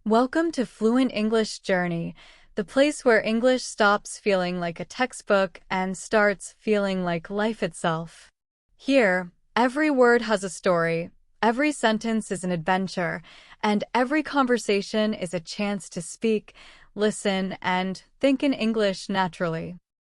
Welcome to Fluent English Journey, the place where English stops feeling like a textbook and starts feeling like life itself. Here, every word has a story, every sentence is an adventure, and every conversation is a chance to speak, listen, and think in English naturally.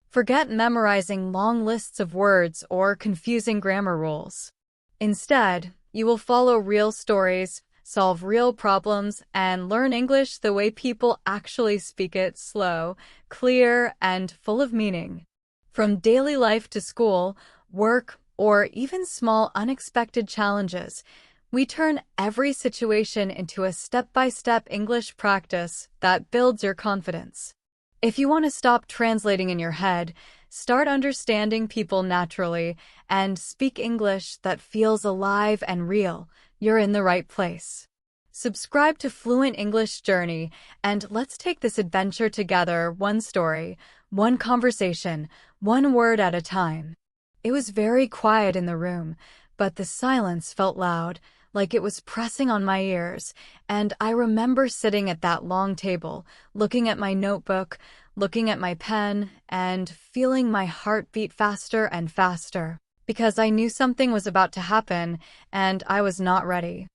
Forget memorizing long lists of words or confusing grammar rules. Instead, you will follow real stories, solve real problems, and learn English the way people actually speak it, slow, clear, and full of meaning. From daily life to school, work, or even small unexpected challenges, we turn every situation into a step-by-step English practice that builds your confidence. If you want to stop translating in your head, start understanding people naturally, and speak English that feels alive and real, you're in the right place. Subscribe to Fluent English Journey, and let's take this adventure together, one story, one conversation, one word at a time. It was very quiet in the room, but the silence felt loud, like it was pressing on my ears, and I remember sitting at that long table, looking at my notebook, looking at my pen, and feeling my heart beat faster and faster, because I knew something was about to happen, and I was not ready.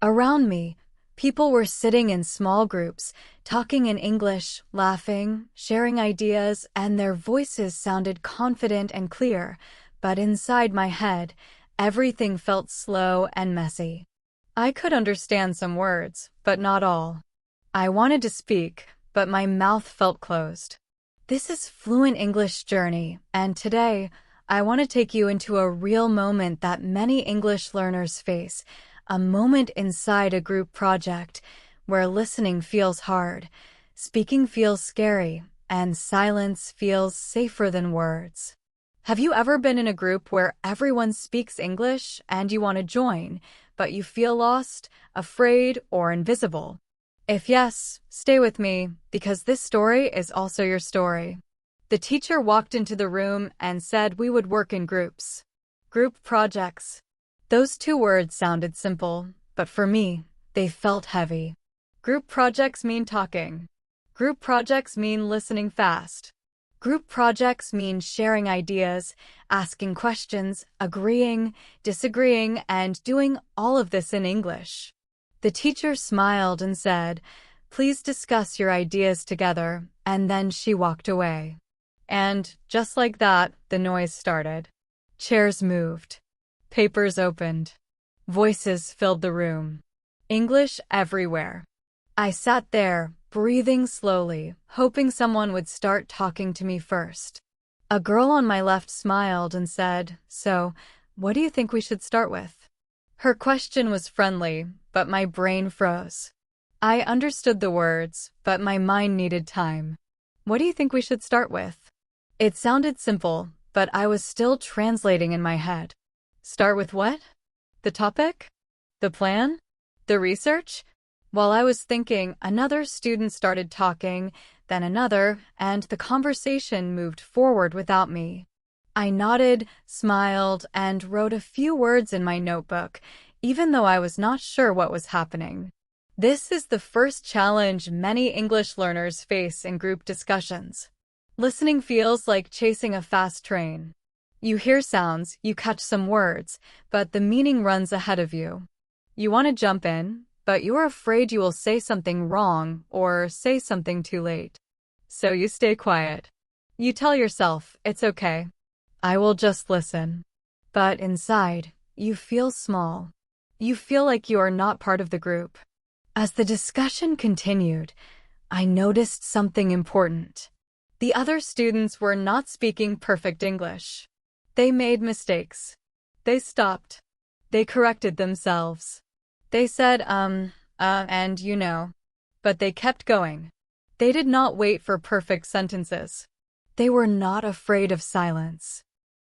Around me, people were sitting in small groups, talking in English, laughing, sharing ideas, and their voices sounded confident and clear, but inside my head, everything felt slow and messy. I could understand some words, but not all. I wanted to speak, but my mouth felt closed. This is Fluent English Journey, and today, I want to take you into a real moment that many English learners face, a moment inside a group project where listening feels hard, speaking feels scary, and silence feels safer than words. Have you ever been in a group where everyone speaks English and you want to join, but you feel lost, afraid, or invisible? If yes, stay with me, because this story is also your story. The teacher walked into the room and said we would work in groups. Group projects. Those two words sounded simple, but for me, they felt heavy. Group projects mean talking. Group projects mean listening fast. Group projects mean sharing ideas, asking questions, agreeing, disagreeing, and doing all of this in English. The teacher smiled and said, "Please discuss your ideas together," and then she walked away. And, just like that, the noise started. Chairs moved. Papers opened. Voices filled the room. English everywhere. I sat there, breathing slowly, hoping someone would start talking to me first. A girl on my left smiled and said, "So, what do you think we should start with?" Her question was friendly, but my brain froze. I understood the words, but my mind needed time. "What do you think we should start with?" It sounded simple, but I was still translating in my head. Start with what? The topic? The plan? The research? While I was thinking, another student started talking, then another, and the conversation moved forward without me. I nodded, smiled, and wrote a few words in my notebook, even though I was not sure what was happening. This is the first challenge many English learners face in group discussions. Listening feels like chasing a fast train. You hear sounds, you catch some words, but the meaning runs ahead of you. You want to jump in, but you're afraid you will say something wrong or say something too late. So you stay quiet. You tell yourself, it's okay. I will just listen. But inside, you feel small. You feel like you are not part of the group. As the discussion continued, I noticed something important. The other students were not speaking perfect English. They made mistakes. They stopped. They corrected themselves. They said, and you know. But they kept going. They did not wait for perfect sentences. They were not afraid of silence.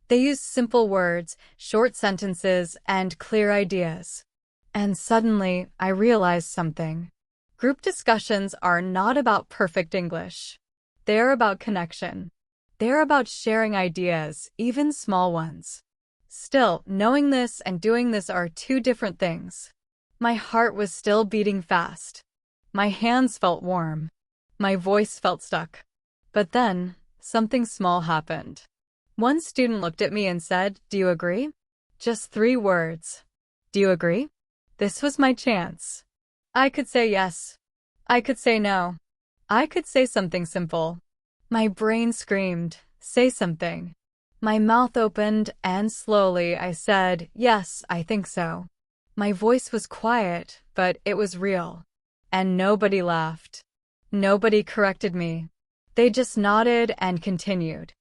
They used simple words, short sentences, and clear ideas. And suddenly, I realized something. Group discussions are not about perfect English. They are about connection. They are about sharing ideas, even small ones. Still, knowing this and doing this are two different things. My heart was still beating fast. My hands felt warm. My voice felt stuck. But then, something small happened. One student looked at me and said, "Do you agree?" Just 3 words. Do you agree? This was my chance. I could say yes. I could say no. I could say something simple. My brain screamed, "Say something." My mouth opened, and slowly I said, "Yes, I think so." My voice was quiet, but it was real. And nobody laughed. Nobody corrected me. They just nodded and continued.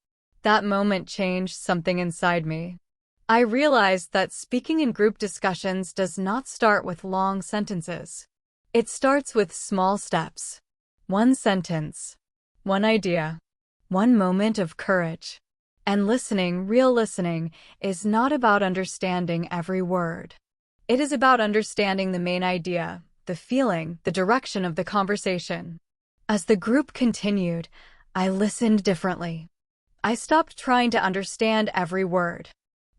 That moment changed something inside me. I realized that speaking in group discussions does not start with long sentences. It starts with small steps. 1 sentence, 1 idea, 1 moment of courage. And listening, real listening, is not about understanding every word. It is about understanding the main idea, the feeling, the direction of the conversation. As the group continued, I listened differently. I stopped trying to understand every word.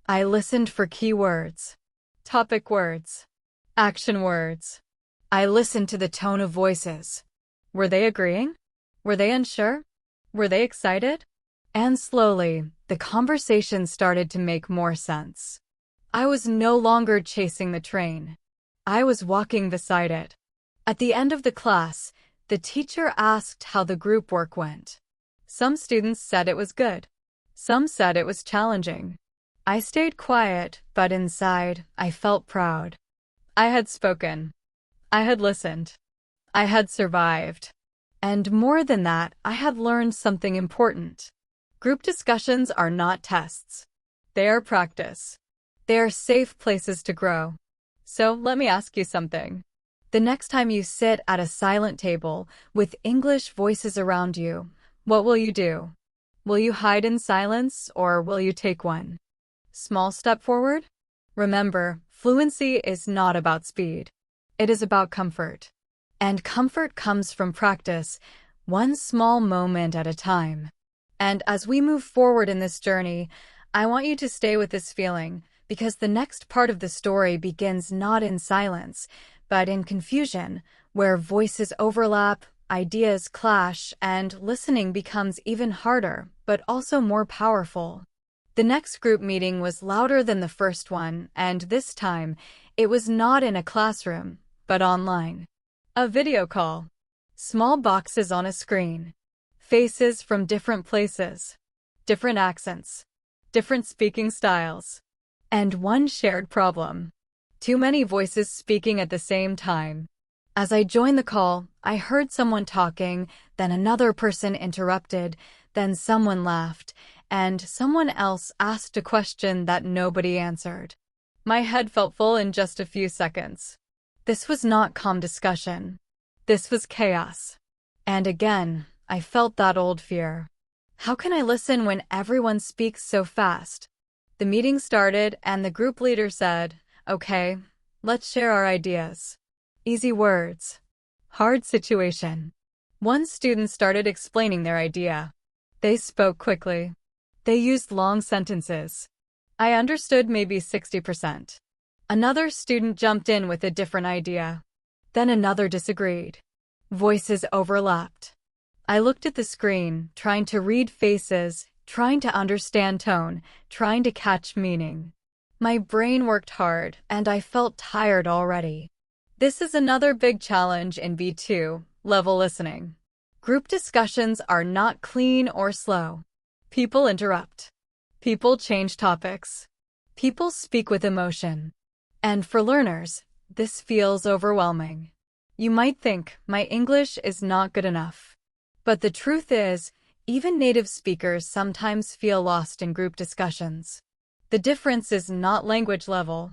I listened for key words, topic words, action words. I listened to the tone of voices. Were they agreeing? Were they unsure? Were they excited? And slowly, the conversation started to make more sense. I was no longer chasing the train. I was walking beside it. At the end of the class, the teacher asked how the group work went. Some students said it was good. Some said it was challenging. I stayed quiet, but inside, I felt proud. I had spoken. I had listened. I had survived. And more than that, I had learned something important. Group discussions are not tests. They are practice. They are safe places to grow. So let me ask you something. The next time you sit at a silent table with English voices around you, what will you do? Will you hide in silence or will you take one small step forward? Remember, fluency is not about speed. It is about comfort. And comfort comes from practice, one small moment at a time. And as we move forward in this journey, I want you to stay with this feeling, because the next part of the story begins not in silence, but in confusion, where voices overlap, ideas clash, and listening becomes even harder, but also more powerful. The next group meeting was louder than the first one, and this time, it was not in a classroom, but online. A video call. Small boxes on a screen. Faces from different places. Different accents. Different speaking styles. And one shared problem. Too many voices speaking at the same time. As I joined the call, I heard someone talking, then another person interrupted, then someone laughed, and someone else asked a question that nobody answered. My head felt full in just a few seconds. This was not calm discussion. This was chaos. And again, I felt that old fear. How can I listen when everyone speaks so fast? The meeting started and the group leader said, "Okay, let's share our ideas." Easy words. Hard situation. One student started explaining their idea. They spoke quickly. They used long sentences. I understood maybe 60%. Another student jumped in with a different idea. Then another disagreed. Voices overlapped. I looked at the screen, trying to read faces, trying to understand tone, trying to catch meaning. My brain worked hard, and I felt tired already. This is another big challenge in B2, level listening. Group discussions are not clean or slow. People interrupt. People change topics. People speak with emotion. And for learners, this feels overwhelming. You might think, my English is not good enough. But the truth is, even native speakers sometimes feel lost in group discussions. The difference is not language level.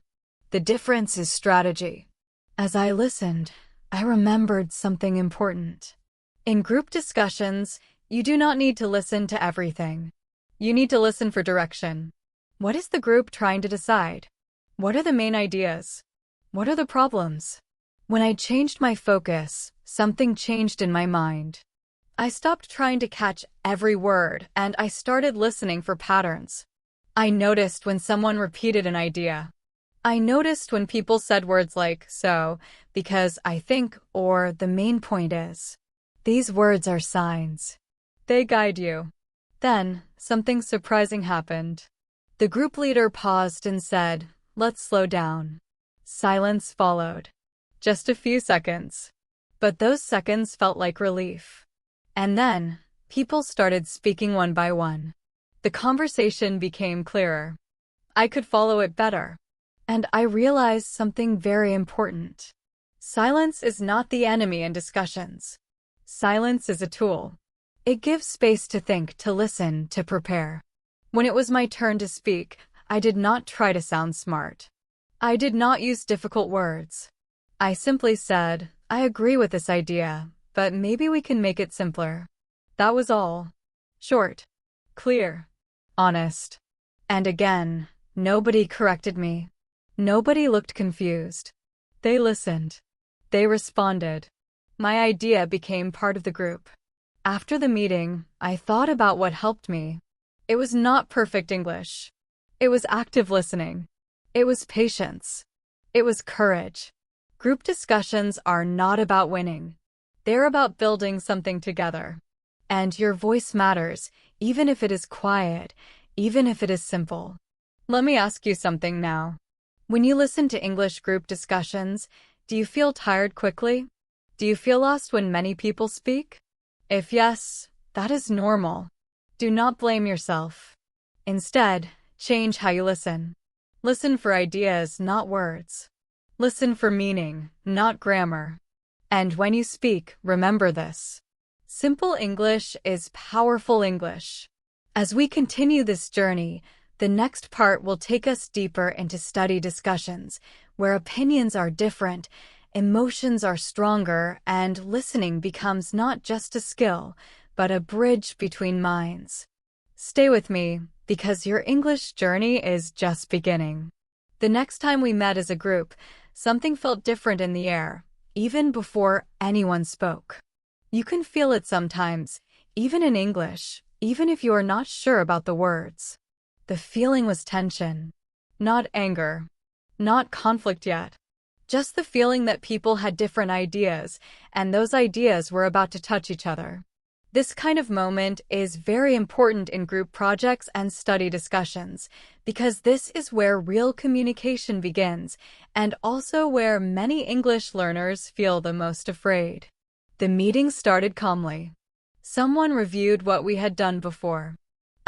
The difference is strategy. As I listened, I remembered something important. In group discussions, you do not need to listen to everything. You need to listen for direction. What is the group trying to decide? What are the main ideas? What are the problems? When I changed my focus, something changed in my mind. I stopped trying to catch every word and I started listening for patterns. I noticed when someone repeated an idea. I noticed when people said words like so, because I think, or the main point is. These words are signs. They guide you. Then, something surprising happened. The group leader paused and said, "Let's slow down." Silence followed. Just a few seconds. But those seconds felt like relief. And then, people started speaking one by one. The conversation became clearer. I could follow it better. And I realized something very important. Silence is not the enemy in discussions. Silence is a tool. It gives space to think, to listen, to prepare. When it was my turn to speak, I did not try to sound smart. I did not use difficult words. I simply said, "I agree with this idea, but maybe we can make it simpler." That was all. Short, clear, honest. And again, nobody corrected me. Nobody looked confused. They listened. They responded. My idea became part of the group. After the meeting, I thought about what helped me. It was not perfect English. It was active listening. It was patience. It was courage. Group discussions are not about winning. They're about building something together. And your voice matters, even if it is quiet, even if it is simple. Let me ask you something now. When you listen to English group discussions, do you feel tired quickly? Do you feel lost when many people speak? If yes, that is normal. Do not blame yourself. Instead, change how you listen. Listen for ideas, not words. Listen for meaning, not grammar. And when you speak, remember this. Simple English is powerful English. As we continue this journey, the next part will take us deeper into study discussions, where opinions are different, emotions are stronger, and listening becomes not just a skill, but a bridge between minds. Stay with me, because your English journey is just beginning. The next time we met as a group, something felt different in the air, even before anyone spoke. You can feel it sometimes, even in English, even if you are not sure about the words. The feeling was tension. Not anger. Not conflict yet. Just the feeling that people had different ideas, and those ideas were about to touch each other. This kind of moment is very important in group projects and study discussions, because this is where real communication begins, and also where many English learners feel the most afraid. The meeting started calmly. Someone reviewed what we had done before.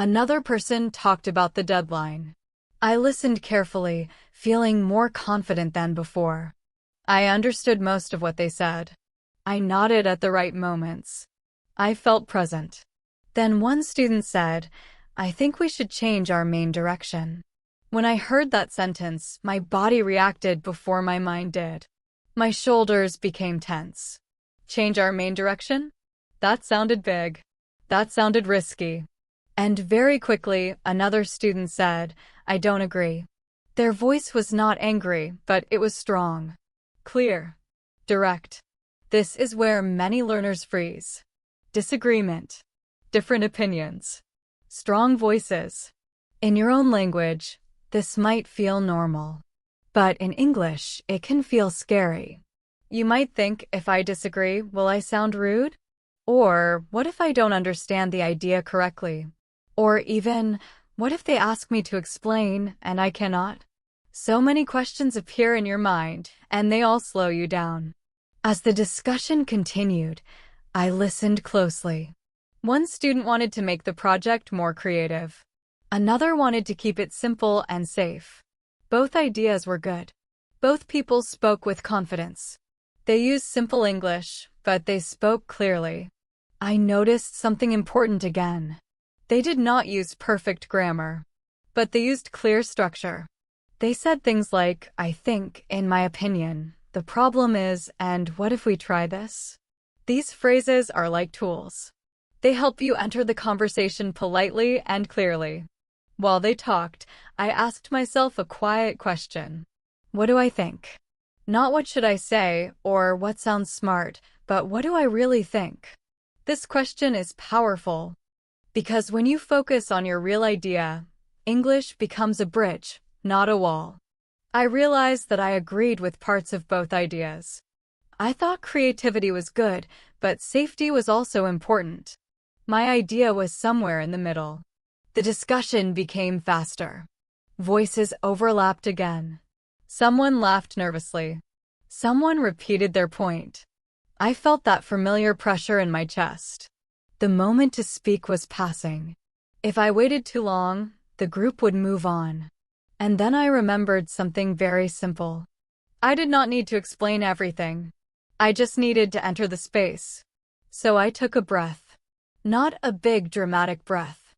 Another person talked about the deadline. I listened carefully, feeling more confident than before. I understood most of what they said. I nodded at the right moments. I felt present. Then one student said, "I think we should change our main direction." When I heard that sentence, my body reacted before my mind did. My shoulders became tense. Change our main direction? That sounded big. That sounded risky. And very quickly, another student said, "I don't agree." Their voice was not angry, but it was strong. Clear. Direct. This is where many learners freeze. Disagreement. Different opinions. Strong voices. In your own language, this might feel normal. But in English, it can feel scary. You might think, if I disagree, will I sound rude? Or, what if I don't understand the idea correctly? Or even, what if they ask me to explain, and I cannot? So many questions appear in your mind, and they all slow you down. As the discussion continued, I listened closely. One student wanted to make the project more creative. Another wanted to keep it simple and safe. Both ideas were good. Both people spoke with confidence. They used simple English, but they spoke clearly. I noticed something important again. They did not use perfect grammar, but they used clear structure. They said things like, "I think, in my opinion, the problem is, and what if we try this?" These phrases are like tools. They help you enter the conversation politely and clearly. While they talked, I asked myself a quiet question. What do I think? Not what should I say or what sounds smart, but what do I really think? This question is powerful. Because when you focus on your real idea, English becomes a bridge, not a wall. I realized that I agreed with parts of both ideas. I thought creativity was good, but safety was also important. My idea was somewhere in the middle. The discussion became faster. Voices overlapped again. Someone laughed nervously. Someone repeated their point. I felt that familiar pressure in my chest. The moment to speak was passing. If I waited too long, the group would move on. And then I remembered something very simple. I did not need to explain everything. I just needed to enter the space. So I took a breath. Not a big dramatic breath.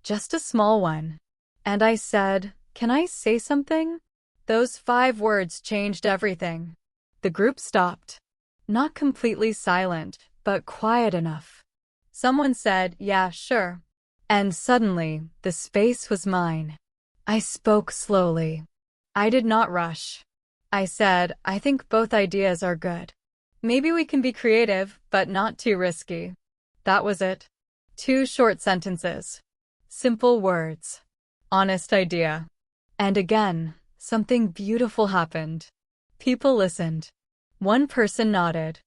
Just a small one. And I said, "Can I say something?" Those 5 words changed everything. The group stopped. Not completely silent, but quiet enough. Someone said, "Yeah, sure." And suddenly, the space was mine. I spoke slowly. I did not rush. I said, "I think both ideas are good. Maybe we can be creative, but not too risky." That was it. 2 short sentences. Simple words. Honest idea. And again, something beautiful happened. People listened. One person nodded.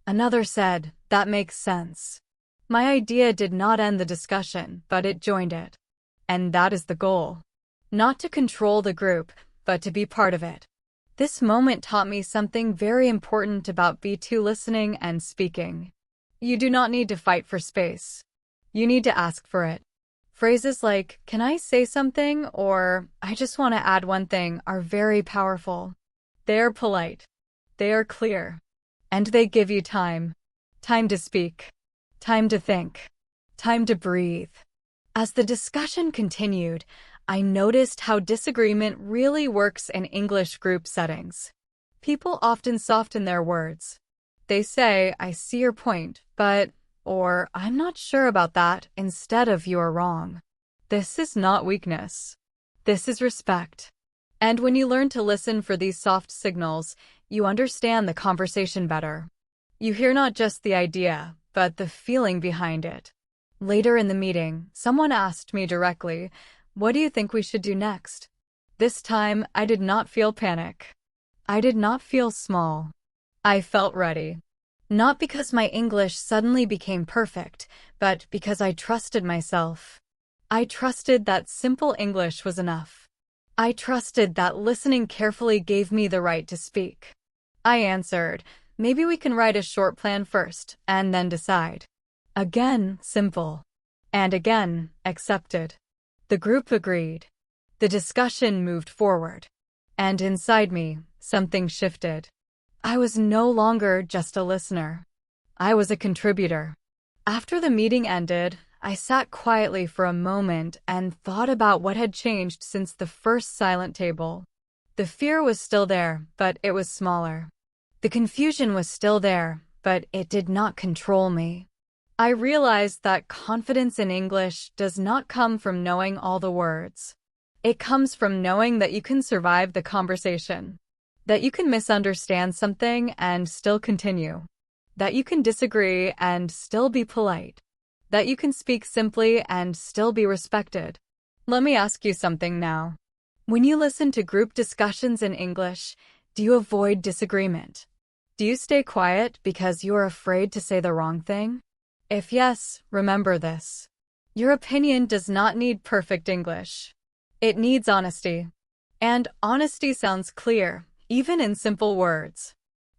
Another said, "That makes sense." My idea did not end the discussion, but it joined it. And that is the goal. Not to control the group, but to be part of it. This moment taught me something very important about B2 listening and speaking. You do not need to fight for space. You need to ask for it. Phrases like, "Can I say something?" or "I just want to add one thing" are very powerful. They are polite. They are clear. And they give you time. Time to speak. Time to think. Time to breathe. As the discussion continued, I noticed how disagreement really works in English group settings. People often soften their words. They say, "I see your point, but," or "I'm not sure about that," instead of "you're wrong." This is not weakness. This is respect. And when you learn to listen for these soft signals, you understand the conversation better. You hear not just the idea, but the feeling behind it. Later in the meeting, someone asked me directly, "What do you think we should do next?" This time, I did not feel panic. I did not feel small. I felt ready. Not because my English suddenly became perfect, but because I trusted myself. I trusted that simple English was enough. I trusted that listening carefully gave me the right to speak. I answered, "Maybe we can write a short plan first, and then decide." Again, simple. And again, accepted. The group agreed. The discussion moved forward. And inside me, something shifted. I was no longer just a listener. I was a contributor. After the meeting ended, I sat quietly for a moment and thought about what had changed since the first silent table. The fear was still there, but it was smaller. The confusion was still there, but it did not control me. I realized that confidence in English does not come from knowing all the words. It comes from knowing that you can survive the conversation. That you can misunderstand something and still continue. That you can disagree and still be polite. That you can speak simply and still be respected. Let me ask you something now. When you listen to group discussions in English, do you avoid disagreement? Do you stay quiet because you are afraid to say the wrong thing? If yes, remember this. Your opinion does not need perfect English. It needs honesty. And honesty sounds clear, even in simple words.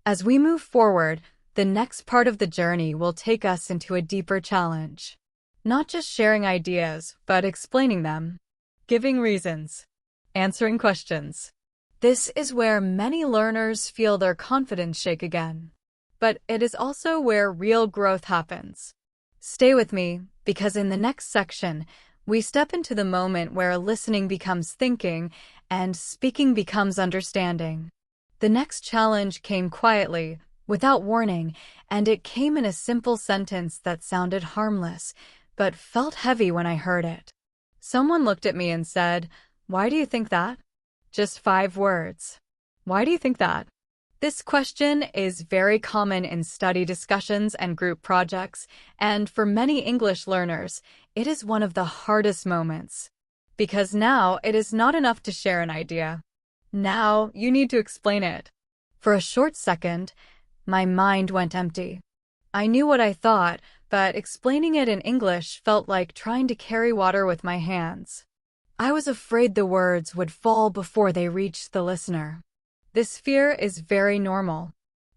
As we move forward, the next part of the journey will take us into a deeper challenge. Not just sharing ideas, but explaining them. Giving reasons. Answering questions. This is where many learners feel their confidence shake again. But it is also where real growth happens. Stay with me, because in the next section, we step into the moment where listening becomes thinking and speaking becomes understanding. The next challenge came quietly, without warning, and it came in a simple sentence that sounded harmless, but felt heavy when I heard it. Someone looked at me and said, "Why do you think that?" Just 5 words. Why do you think that? This question is very common in study discussions and group projects, and for many English learners, it is one of the hardest moments. Because now it is not enough to share an idea. Now you need to explain it. For a short second, my mind went empty. I knew what I thought, but explaining it in English felt like trying to carry water with my hands. I was afraid the words would fall before they reached the listener. This fear is very normal.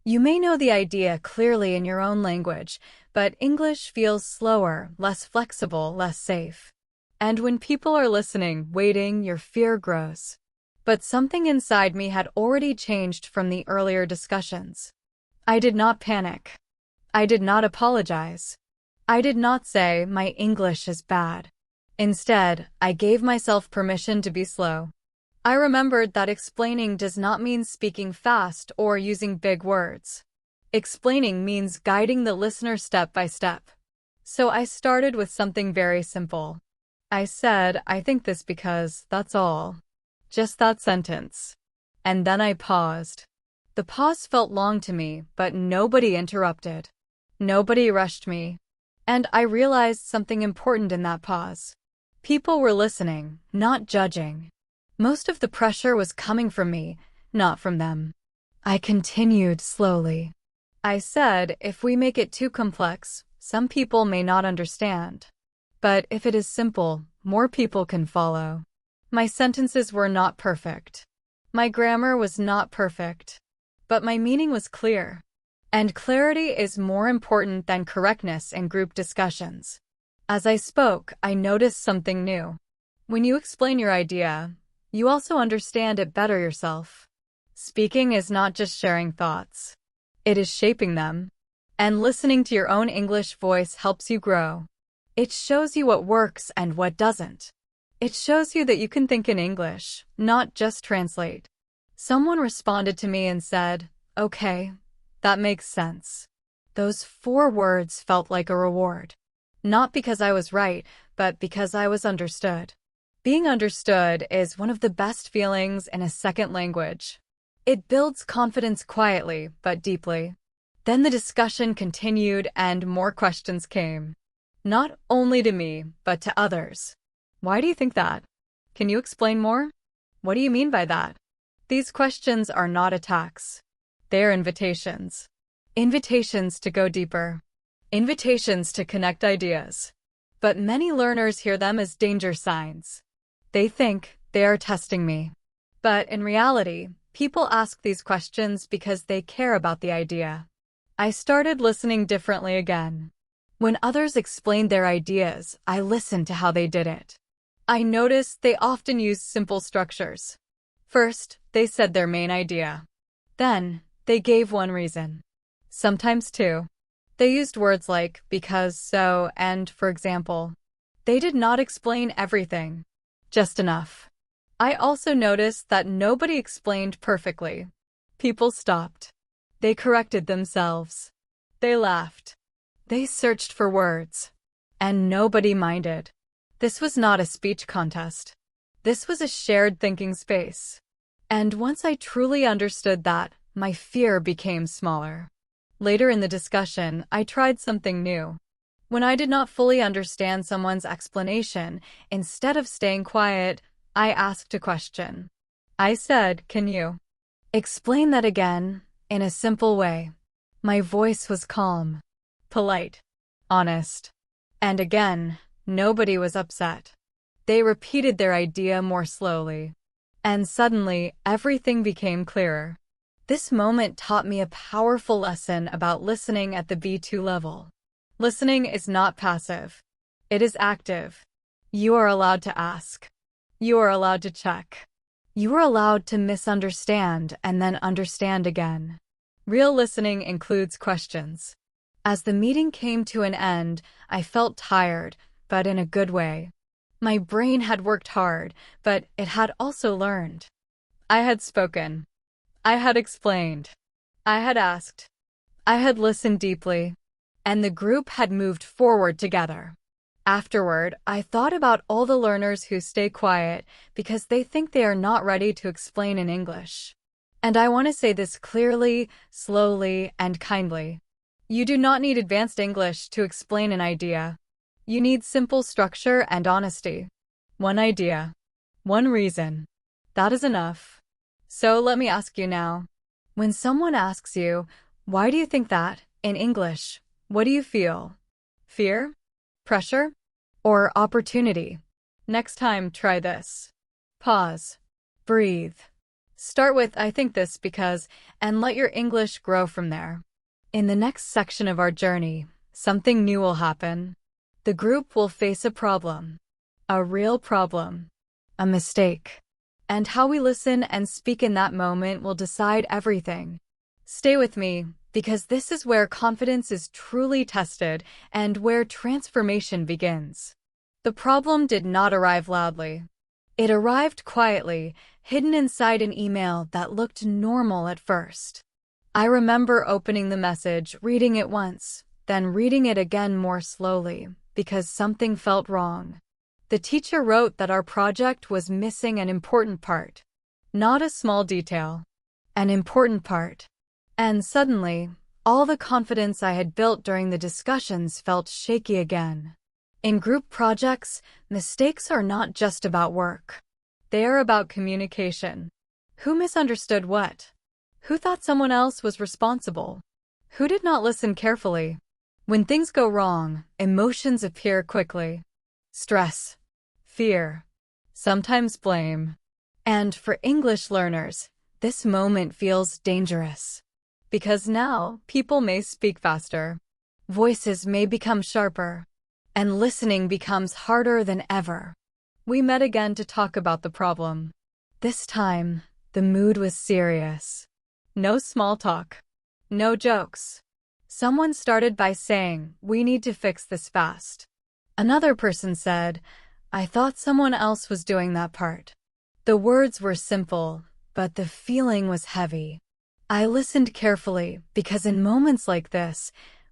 You may know the idea clearly in your own language, but English feels slower, less flexible, less safe. And when people are listening, waiting, your fear grows. But something inside me had already changed from the earlier discussions. I did not panic. I did not apologize. I did not say, my English is bad. Instead, I gave myself permission to be slow. I remembered that explaining does not mean speaking fast or using big words. Explaining means guiding the listener step by step. So I started with something very simple. I said, I think this because, that's all. Just that sentence. And then I paused. The pause felt long to me, but nobody interrupted. Nobody rushed me. And I realized something important in that pause. People were listening, not judging. Most of the pressure was coming from me, not from them. I continued slowly. I said, if we make it too complex, some people may not understand. But if it is simple, more people can follow. My sentences were not perfect. My grammar was not perfect. But my meaning was clear. And clarity is more important than correctness in group discussions. As I spoke, I noticed something new. When you explain your idea, you also understand it better yourself. Speaking is not just sharing thoughts. It is shaping them. And listening to your own English voice helps you grow. It shows you what works and what doesn't. It shows you that you can think in English, not just translate. Someone responded to me and said, okay, that makes sense. Those 4 words felt like a reward. Not because I was right, but because I was understood. Being understood is one of the best feelings in a second language. It builds confidence quietly, but deeply. Then the discussion continued and more questions came. Not only to me, but to others. Why do you think that? Can you explain more? What do you mean by that? These questions are not attacks. They are invitations. Invitations to go deeper. Invitations to connect ideas. But many learners hear them as danger signs. They think they are testing me. But in reality, people ask these questions because they care about the idea. I started listening differently again. When others explained their ideas, I listened to how they did it. I noticed they often used simple structures. First, they said their main idea. Then, they gave one reason. Sometimes two. They used words like because, so, and, for example. They did not explain everything. Just enough. I also noticed that nobody explained perfectly. People stopped. They corrected themselves. They laughed. They searched for words. And nobody minded. This was not a speech contest. This was a shared thinking space. And once I truly understood that, my fear became smaller. Later in the discussion, I tried something new. When I did not fully understand someone's explanation, instead of staying quiet, I asked a question. I said, can you explain that again, in a simple way? My voice was calm, polite, honest. And again, nobody was upset. They repeated their idea more slowly. And suddenly, everything became clearer. This moment taught me a powerful lesson about listening at the B2 level. Listening is not passive. It is active. You are allowed to ask. You are allowed to check. You are allowed to misunderstand and then understand again. Real listening includes questions. As the meeting came to an end, I felt tired, but in a good way. My brain had worked hard, but it had also learned. I had spoken. I had explained. I had asked. I had listened deeply. And the group had moved forward together. Afterward, I thought about all the learners who stay quiet because they think they are not ready to explain in English. And I want to say this clearly, slowly, and kindly. You do not need advanced English to explain an idea. You need simple structure and honesty. One idea. One reason. That is enough. So let me ask you now. When someone asks you, why do you think that, in English, what do you feel? Fear? Pressure? Or opportunity? Next time, try this. Pause. Breathe. Start with I think this because, and let your English grow from there. In the next section of our journey, something new will happen. The group will face a problem. A real problem. A mistake. And how we listen and speak in that moment will decide everything. Stay with me, because this is where confidence is truly tested and where transformation begins. The problem did not arrive loudly. It arrived quietly, hidden inside an email that looked normal at first. I remember opening the message, reading it once, then reading it again more slowly, because something felt wrong. The teacher wrote that our project was missing an important part. Not a small detail. An important part. And suddenly, all the confidence I had built during the discussions felt shaky again. In group projects, mistakes are not just about work. They are about communication. Who misunderstood what? Who thought someone else was responsible? Who did not listen carefully? When things go wrong, emotions appear quickly. Stress, fear, sometimes blame. And for English learners, this moment feels dangerous. Because now, people may speak faster. Voices may become sharper. And listening becomes harder than ever. We met again to talk about the problem. This time, the mood was serious. No small talk. No jokes. Someone started by saying, "We need to fix this fast." Another person said, "I thought someone else was doing that part." The words were simple, but the feeling was heavy. I listened carefully because in moments like this,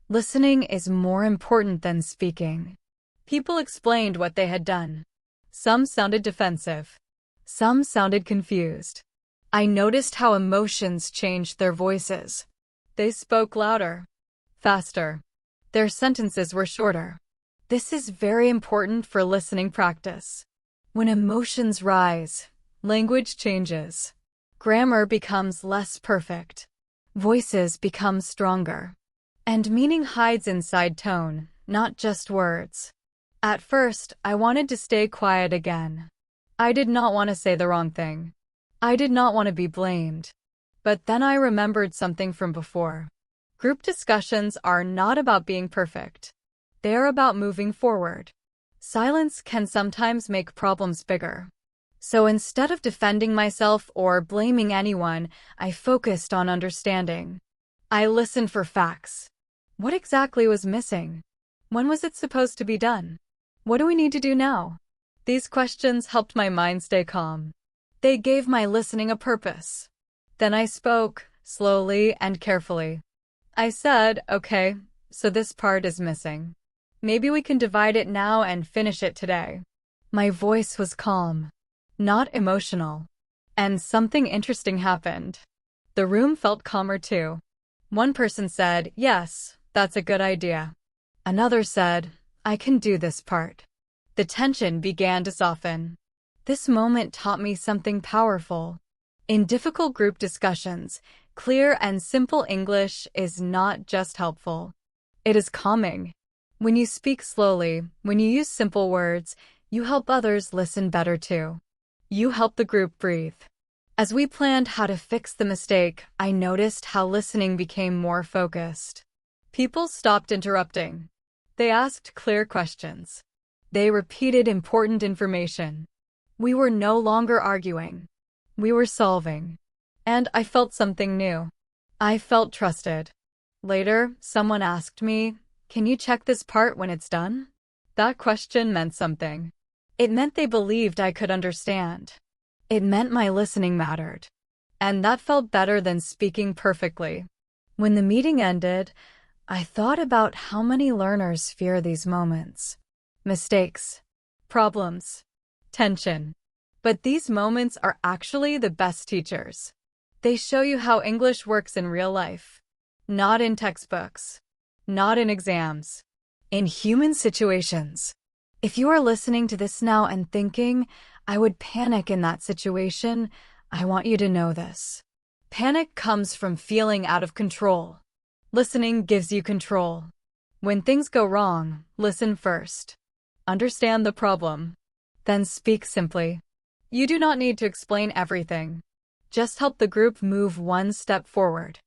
listening is more important than speaking. People explained what they had done. Some sounded defensive. Some sounded confused. I noticed how emotions changed their voices. They spoke louder, faster. Their sentences were shorter. This is very important for listening practice. When emotions rise, language changes. Grammar becomes less perfect. Voices become stronger. And meaning hides inside tone, not just words. At first, I wanted to stay quiet again. I did not want to say the wrong thing. I did not want to be blamed. But then I remembered something from before. Group discussions are not about being perfect. They are about moving forward. Silence can sometimes make problems bigger. So instead of defending myself or blaming anyone, I focused on understanding. I listened for facts. What exactly was missing? When was it supposed to be done? What do we need to do now? These questions helped my mind stay calm. They gave my listening a purpose. Then I spoke, slowly and carefully. I said, "Okay, so this part is missing. Maybe we can divide it now and finish it today." My voice was calm, not emotional. And something interesting happened. The room felt calmer too. One person said, "Yes, that's a good idea." Another said, "I can do this part." The tension began to soften. This moment taught me something powerful. In difficult group discussions, clear and simple English is not just helpful. It is calming. When you speak slowly, when you use simple words, you help others listen better too. You help the group breathe. As we planned how to fix the mistake, I noticed how listening became more focused. People stopped interrupting. They asked clear questions. They repeated important information. We were no longer arguing. We were solving. And I felt something new. I felt trusted. Later, someone asked me, "Can you check this part when it's done?" That question meant something. It meant they believed I could understand. It meant my listening mattered. And that felt better than speaking perfectly. When the meeting ended, I thought about how many learners fear these moments. Mistakes, problems, tension. But these moments are actually the best teachers. They show you how English works in real life. Not in textbooks. Not in exams. In human situations. If you are listening to this now and thinking, "I would panic in that situation," I want you to know this. Panic comes from feeling out of control. Listening gives you control. When things go wrong, listen first. Understand the problem. Then speak simply. You do not need to explain everything. Just help the group move one step forward.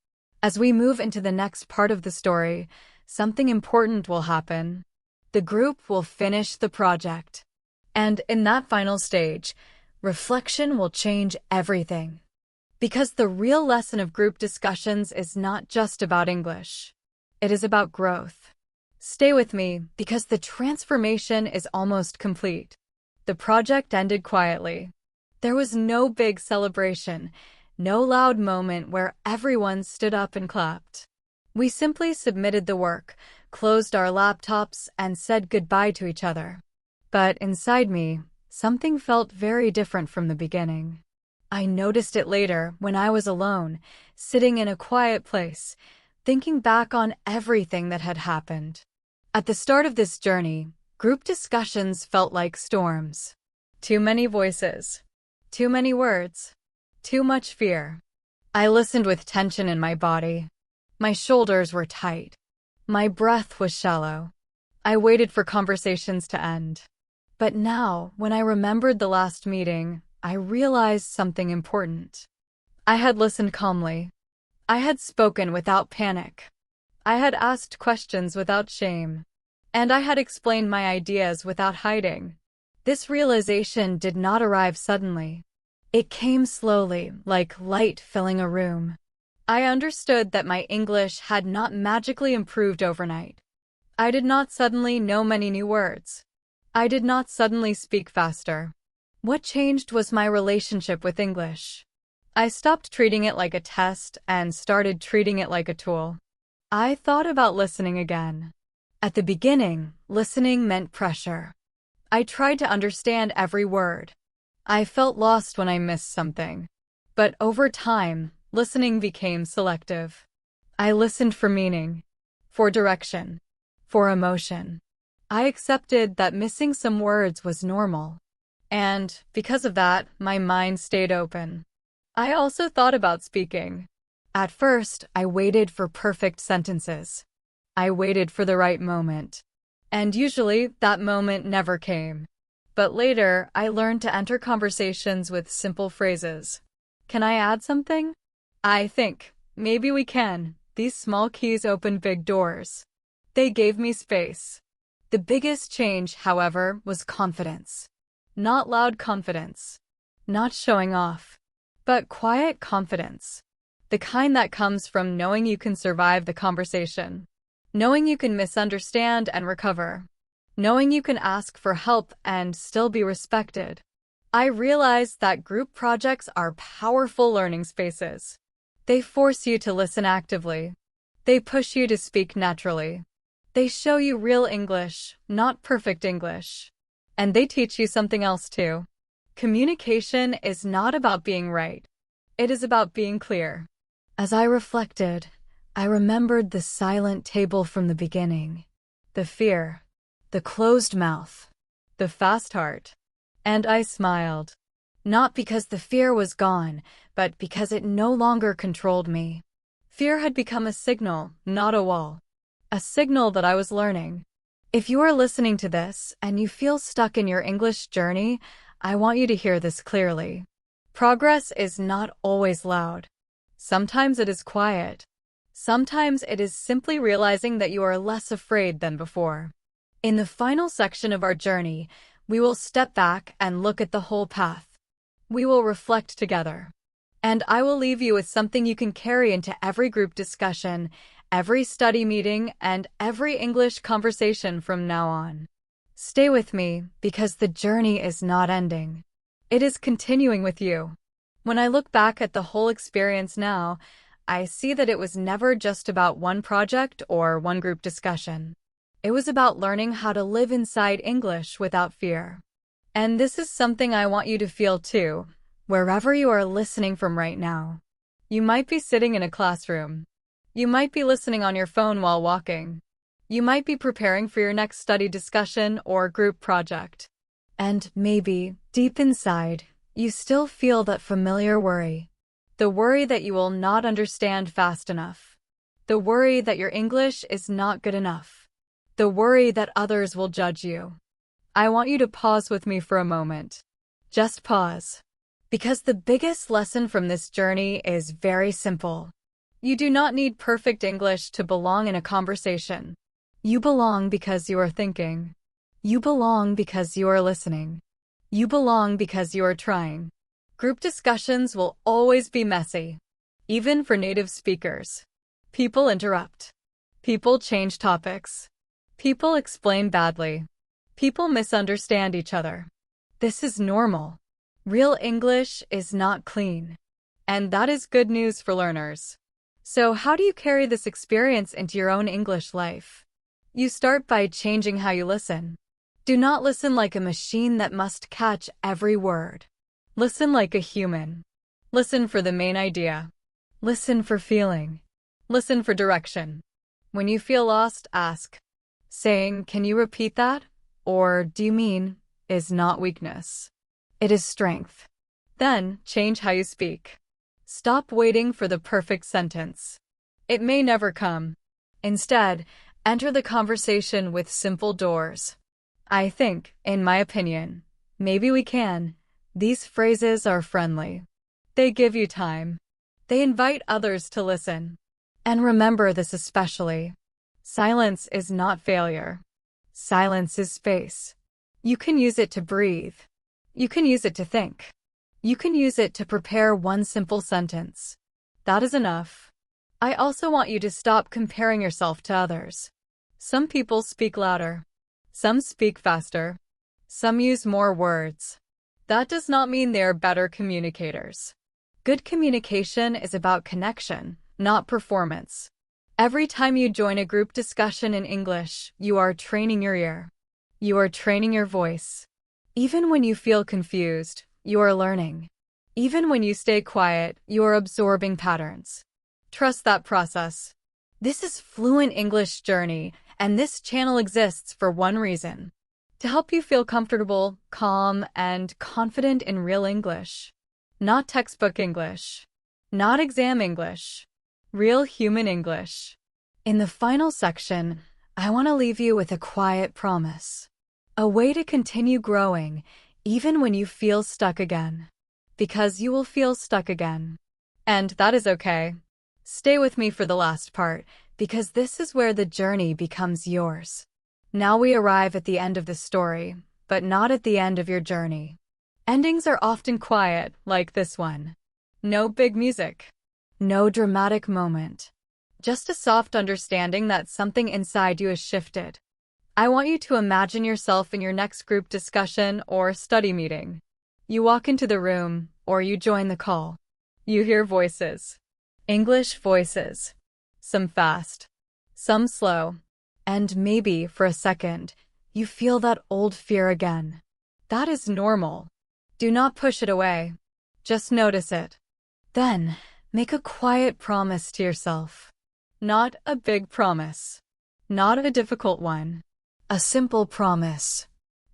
As we move into the next part of the story, something important will happen. The group will finish the project. And in that final stage, reflection will change everything. Because the real lesson of group discussions is not just about English. It is about growth. Stay with me because the transformation is almost complete. The project ended quietly. There was no big celebration, no loud moment where everyone stood up and clapped. We simply submitted the work, closed our laptops, and said goodbye to each other. But inside me, something felt very different from the beginning. I noticed it later when I was alone, sitting in a quiet place, thinking back on everything that had happened. At the start of this journey, group discussions felt like storms. Too many voices. Too many words. Too much fear. I listened with tension in my body. My shoulders were tight. My breath was shallow. I waited for conversations to end. But now, when I remembered the last meeting, I realized something important. I had listened calmly. I had spoken without panic. I had asked questions without shame. And I had explained my ideas without hiding. This realization did not arrive suddenly. It came slowly, like light filling a room. I understood that my English had not magically improved overnight. I did not suddenly know many new words. I did not suddenly speak faster. What changed was my relationship with English. I stopped treating it like a test and started treating it like a tool. I thought about listening again. At the beginning, listening meant pressure. I tried to understand every word. I felt lost when I missed something. But over time, listening became selective. I listened for meaning, for direction, for emotion. I accepted that missing some words was normal. And, because of that, my mind stayed open. I also thought about speaking. At first, I waited for perfect sentences. I waited for the right moment. And usually, that moment never came. But later, I learned to enter conversations with simple phrases. Can I add something? I think, maybe we can. These small keys opened big doors. They gave me space. The biggest change, however, was confidence. Not loud confidence. Not showing off. But quiet confidence. The kind that comes from knowing you can survive the conversation. Knowing you can misunderstand and recover. Knowing you can ask for help and still be respected. I realized that group projects are powerful learning spaces. They force you to listen actively. They push you to speak naturally. They show you real English, not perfect English. And they teach you something else too. Communication is not about being right. It is about being clear. As I reflected, I remembered the silent table from the beginning. The fear. The closed mouth. The fast heart. And I smiled. Not because the fear was gone, but because it no longer controlled me. Fear had become a signal, not a wall. A signal that I was learning. If you are listening to this and you feel stuck in your English journey, I want you to hear this clearly. Progress is not always loud. Sometimes it is quiet. Sometimes it is simply realizing that you are less afraid than before. In the final section of our journey, we will step back and look at the whole path. We will reflect together. And I will leave you with something you can carry into every group discussion, every study meeting, and every English conversation from now on. Stay with me, because the journey is not ending. It is continuing with you. When I look back at the whole experience now, I see that it was never just about one project or one group discussion. It was about learning how to live inside English without fear. And this is something I want you to feel too, wherever you are listening from right now. You might be sitting in a classroom. You might be listening on your phone while walking. You might be preparing for your next study discussion or group project. And maybe, deep inside, You still feel that familiar worry. The worry that you will not understand fast enough. The worry that your English is not good enough. The worry that others will judge you. I want you to pause with me for a moment. Just pause. Because the biggest lesson from this journey is very simple. You do not need perfect English to belong in a conversation. You belong because you are thinking. You belong because you are listening. You belong because you are trying. Group discussions will always be messy, even for native speakers. People interrupt. People change topics. People explain badly. People misunderstand each other. This is normal. Real English is not clean. And that is good news for learners. So how do you carry this experience into your own English life? You start by changing how you listen. Do not listen like a machine that must catch every word. Listen like a human. Listen for the main idea. Listen for feeling. Listen for direction. When you feel lost, ask. Saying, "Can you repeat that?" or "Do you mean?" is not weakness. It is strength. Then, change how you speak. Stop waiting for the perfect sentence. It may never come. Instead, enter the conversation with simple doors. I think, in my opinion, maybe we can. These phrases are friendly. They give you time. They invite others to listen. And remember this especially. Silence is not failure. Silence is space. You can use it to breathe. You can use it to think. You can use it to prepare one simple sentence. That is enough. I also want you to stop comparing yourself to others. Some people speak louder. Some speak faster. Some use more words. That does not mean they are better communicators. Good communication is about connection, not performance. Every time you join a group discussion in English, you are training your ear. You are training your voice. Even when you feel confused, you are learning. Even when you stay quiet, you are absorbing patterns. Trust that process. This is Fluent English Journey, and this channel exists for one reason: to help you feel comfortable, calm, and confident in real English. Not textbook English. Not exam English. Real human English. In the final section, I want to leave you with a quiet promise. A way to continue growing, even when you feel stuck again. Because you will feel stuck again. And that is okay. Stay with me for the last part, because this is where the journey becomes yours. Now we arrive at the end of the story, but not at the end of your journey. Endings are often quiet, like this one. No big music. No dramatic moment. Just a soft understanding that something inside you has shifted. I want you to imagine yourself in your next group discussion or study meeting. You walk into the room, or you join the call. You hear voices. English voices. Some fast. Some slow. And maybe, for a second, you feel that old fear again. That is normal. Do not push it away. Just notice it. Then, make a quiet promise to yourself. Not a big promise. Not a difficult one. A simple promise.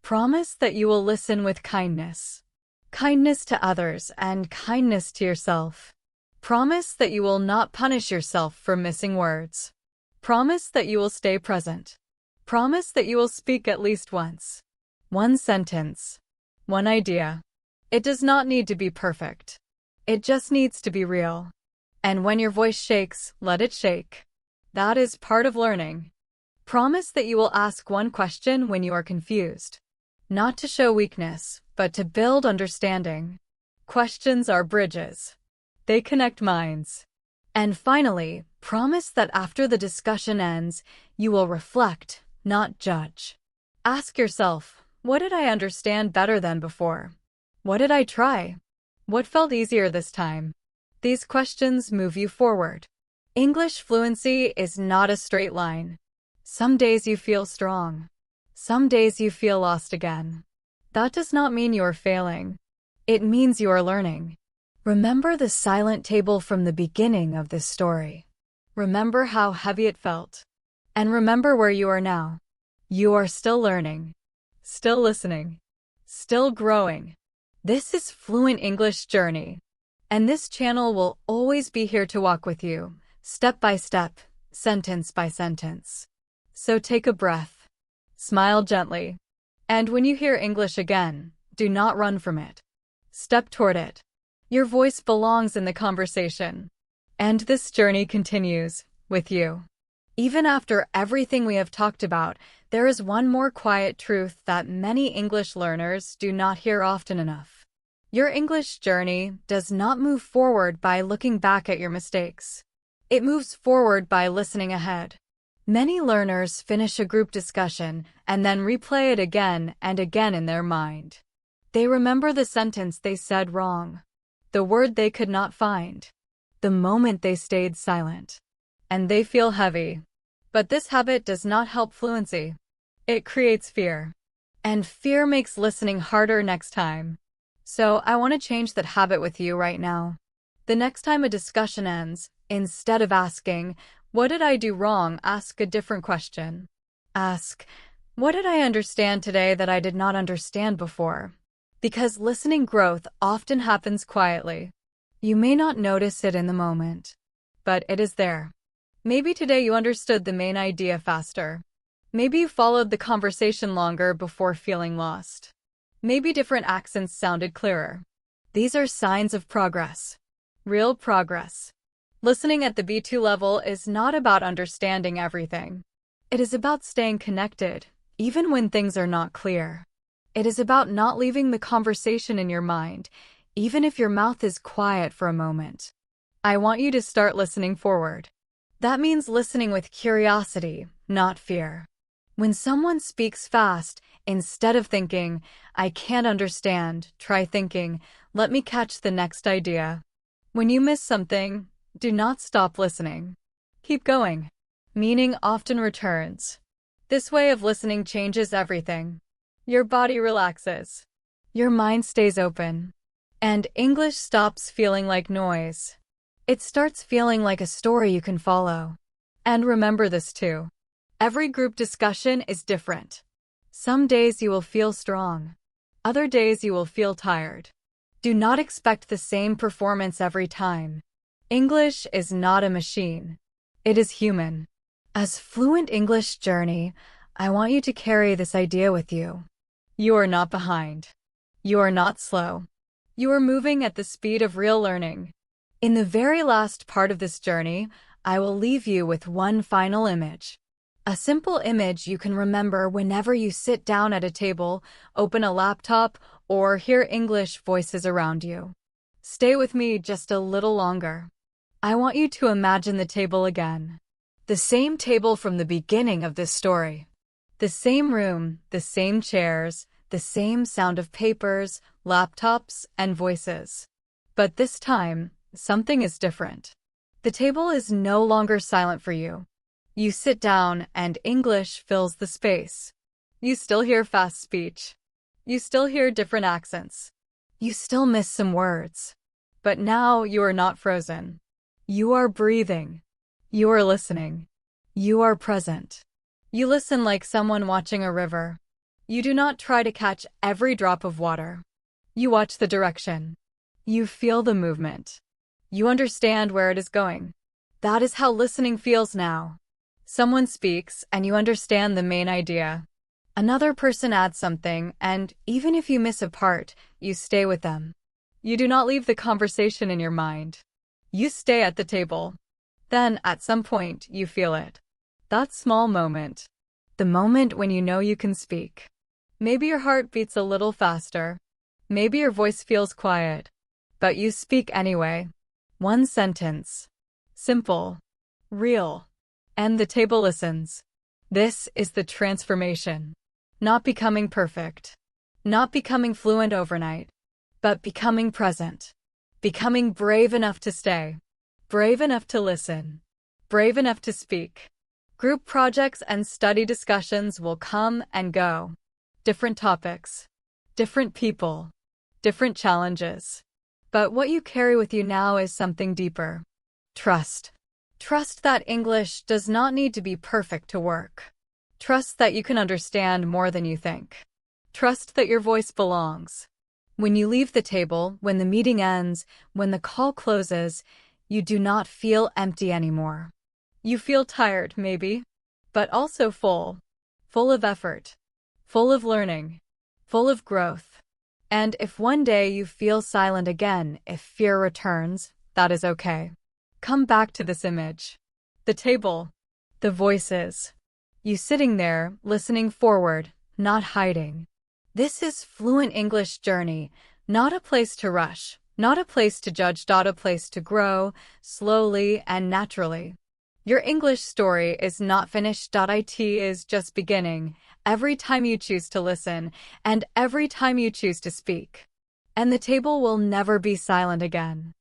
Promise that you will listen with kindness. Kindness to others and kindness to yourself. Promise that you will not punish yourself for missing words. Promise that you will stay present. Promise that you will speak at least once. One sentence. One idea. It does not need to be perfect. It just needs to be real. And when your voice shakes, let it shake. That is part of learning. Promise that you will ask one question when you are confused. Not to show weakness, but to build understanding. Questions are bridges. They connect minds. And finally, promise that after the discussion ends, you will reflect, not judge. Ask yourself, what did I understand better than before? What did I try? What felt easier this time? These questions move you forward. English fluency is not a straight line. Some days you feel strong. Some days you feel lost again. That does not mean you are failing. It means you are learning. Remember the silent table from the beginning of this story. Remember how heavy it felt. And remember where you are now. You are still learning. Still listening. Still growing. This is Fluent English Journey, and this channel will always be here to walk with you, step by step, sentence by sentence. So take a breath, smile gently, and when you hear English again, do not run from it. Step toward it. Your voice belongs in the conversation. And this journey continues with you. Even after everything we have talked about, there is one more quiet truth that many English learners do not hear often enough. Your English journey does not move forward by looking back at your mistakes. It moves forward by listening ahead. Many learners finish a group discussion and then replay it again and again in their mind. They remember the sentence they said wrong, the word they could not find, the moment they stayed silent, and they feel heavy. But this habit does not help fluency. It creates fear, and fear makes listening harder next time. So I want to change that habit with you right now. The next time a discussion ends, instead of asking, "What did I do wrong?" ask a different question. Ask, "What did I understand today that I did not understand before?" Because listening growth often happens quietly. You may not notice it in the moment, but it is there. Maybe today you understood the main idea faster. Maybe you followed the conversation longer before feeling lost. Maybe different accents sounded clearer. These are signs of progress. Real progress. Listening at the B2 level is not about understanding everything. It is about staying connected, even when things are not clear. It is about not leaving the conversation in your mind, even if your mouth is quiet for a moment. I want you to start listening forward. That means listening with curiosity, not fear. When someone speaks fast, instead of thinking, "I can't understand," try thinking, "Let me catch the next idea." When you miss something, do not stop listening. Keep going. Meaning often returns. This way of listening changes everything. Your body relaxes. Your mind stays open. And English stops feeling like noise. It starts feeling like a story you can follow. And remember this too. Every group discussion is different. Some days you will feel strong. Other days you will feel tired. Do not expect the same performance every time. English is not a machine. It is human. As Fluent English Journey, I want you to carry this idea with you. You are not behind. You are not slow. You are moving at the speed of real learning. In the very last part of this journey, I will leave you with one final image. A simple image you can remember whenever you sit down at a table, open a laptop, or hear English voices around you. Stay with me just a little longer. I want you to imagine the table again. The same table from the beginning of this story. The same room, the same chairs, the same sound of papers, laptops, and voices. But this time, something is different. The table is no longer silent for you. You sit down and English fills the space. You still hear fast speech. You still hear different accents. You still miss some words. But now you are not frozen. You are breathing. You are listening. You are present. You listen like someone watching a river. You do not try to catch every drop of water. You watch the direction. You feel the movement. You understand where it is going. That is how listening feels now. Someone speaks, and you understand the main idea. Another person adds something, and even if you miss a part, you stay with them. You do not leave the conversation in your mind. You stay at the table. Then, at some point, you feel it. That small moment. The moment when you know you can speak. Maybe your heart beats a little faster. Maybe your voice feels quiet. But you speak anyway. One sentence. Simple. Real. And the table listens. This is the transformation. Not becoming perfect. Not becoming fluent overnight. But becoming present. Becoming brave enough to stay. Brave enough to listen. Brave enough to speak. Group projects and study discussions will come and go. Different topics. Different people. Different challenges. But what you carry with you now is something deeper. Trust. Trust that English does not need to be perfect to work. Trust that you can understand more than you think. Trust that your voice belongs. When you leave the table, when the meeting ends, when the call closes, you do not feel empty anymore. You feel tired, maybe, but also full. Full of effort. Full of learning. Full of growth. And if one day you feel silent again, if fear returns, that is okay. Come back to this image. The table. The voices. You sitting there, listening forward, not hiding. This is Fluent English Journey, not a place to rush, not a place to judge, not a place to grow, slowly and naturally. Your English story is not finished. It is just beginning, every time you choose to listen, and every time you choose to speak. And the table will never be silent again.